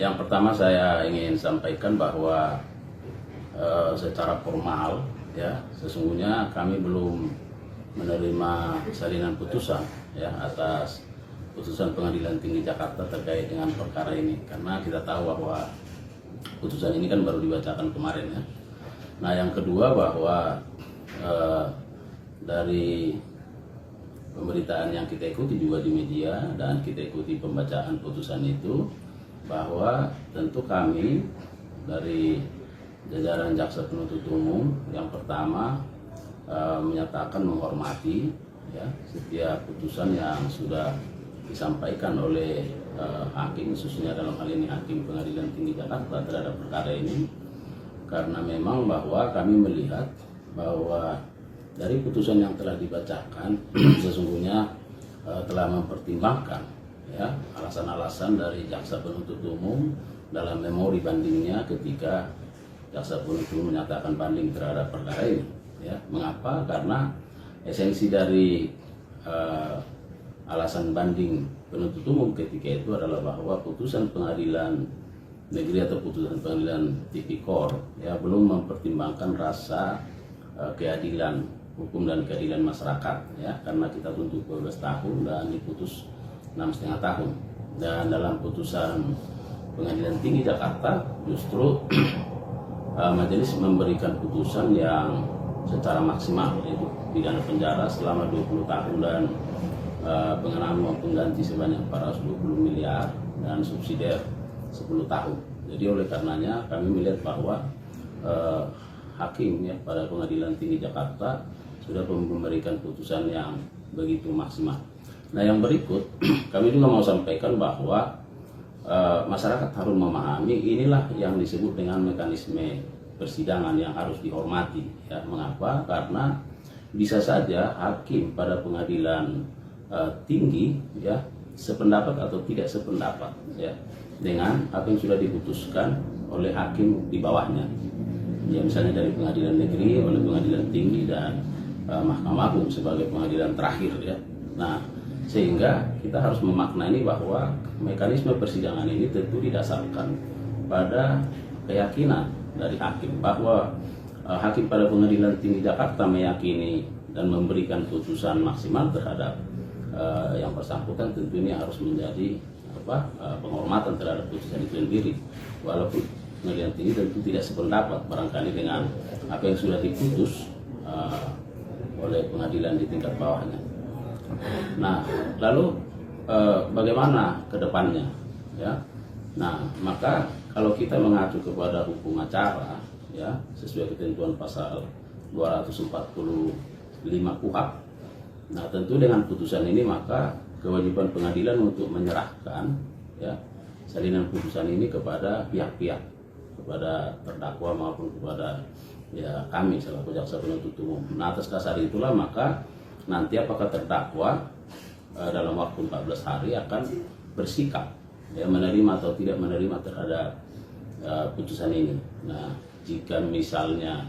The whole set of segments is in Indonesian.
Yang pertama saya ingin sampaikan bahwa secara formal ya sesungguhnya kami belum menerima salinan putusan ya atas putusan Pengadilan Tinggi Jakarta terkait dengan perkara ini, karena kita tahu bahwa putusan ini kan baru dibacakan kemarin ya. Nah, yang kedua bahwa dari pemberitaan yang kita ikuti juga di media dan kita ikuti pembacaan putusan itu, bahwa tentu kami dari jajaran jaksa penuntut umum yang pertama menyatakan menghormati ya setiap putusan yang sudah disampaikan oleh hakim, khususnya dalam hal ini Hakim Pengadilan Tinggi Jakarta terhadap perkara ini, karena memang bahwa kami melihat bahwa dari putusan yang telah dibacakan sesungguhnya telah mempertimbangkan ya alasan-alasan dari jaksa penuntut umum dalam memori bandingnya ketika jaksa penuntut umum menyatakan banding terhadap perkara ini ya. Mengapa? Karena esensi dari alasan banding penuntut umum ketika itu adalah bahwa putusan pengadilan negeri atau putusan pengadilan tipikor ya belum mempertimbangkan rasa keadilan hukum dan keadilan masyarakat ya, karena kita tuntut 12 tahun dan diputus 6,5 tahun. Dan dalam putusan Pengadilan Tinggi Jakarta justru majelis memberikan putusan yang secara maksimal, yaitu pidana penjara selama 20 tahun dan pengenaan uang pengganti sebanyak 420 miliar dan subsidiar 10 tahun. Jadi oleh karenanya kami melihat bahwa hakim ya pada Pengadilan Tinggi Jakarta sudah memberikan putusan yang begitu maksimal. Nah, yang berikut kami juga mau sampaikan bahwa masyarakat harus memahami inilah yang disebut dengan mekanisme persidangan yang harus dihormati ya. Mengapa? Karena bisa saja hakim pada pengadilan tinggi ya sependapat atau tidak sependapat ya dengan apa yang sudah diputuskan oleh hakim di bawahnya ya, misalnya dari pengadilan negeri, oleh pengadilan tinggi dan Mahkamah Agung sebagai pengadilan terakhir ya. Nah, sehingga kita harus memaknai bahwa mekanisme persidangan ini tentu didasarkan pada keyakinan dari hakim bahwa hakim pada Pengadilan Tinggi Jakarta meyakini dan memberikan putusan maksimal terhadap yang bersangkutan. Tentu ini harus menjadi penghormatan terhadap putusan itu sendiri, walaupun Pengadilan Tinggi tentu tidak sependapat barangkali dengan apa yang sudah diputus oleh pengadilan di tingkat bawahnya. Nah, lalu bagaimana ke depannya ya? Nah, maka kalau kita mengacu kepada hukum acara ya sesuai ketentuan pasal 245 KUHP, nah tentu dengan putusan ini maka kewajiban pengadilan untuk menyerahkan ya salinan putusan ini kepada pihak-pihak, kepada terdakwa maupun kepada ya kami selaku jaksa penuntut umum. Nah, atas dasar itulah maka nanti apakah terdakwa dalam waktu 14 hari akan bersikap ya menerima atau tidak menerima terhadap putusan ini. Nah, jika misalnya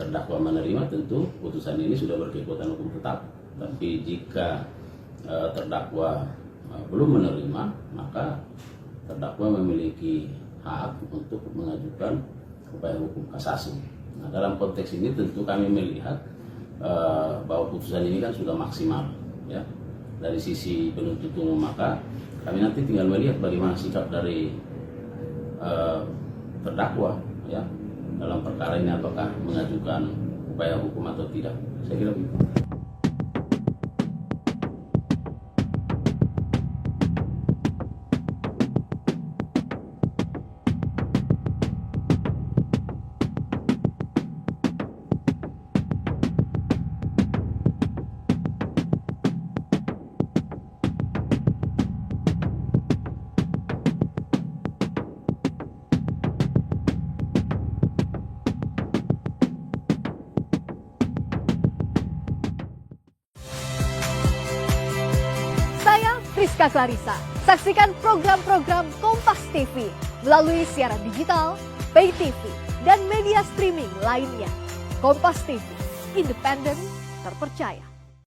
terdakwa menerima, tentu putusan ini sudah berkekuatan hukum tetap. Tapi jika terdakwa belum menerima, maka terdakwa memiliki hak untuk mengajukan upaya hukum kasasi. Nah, dalam konteks ini tentu kami melihat bahwa putusan ini kan sudah maksimal ya dari sisi penuntut umum, maka kami nanti tinggal melihat bagaimana sikap dari terdakwa ya dalam perkara ini, apakah mengajukan upaya hukum atau tidak. Saya kira begitu. Rizka Clarissa. Saksikan program-program Kompas TV melalui siaran digital, pay TV, dan media streaming lainnya. Kompas TV, independen, terpercaya.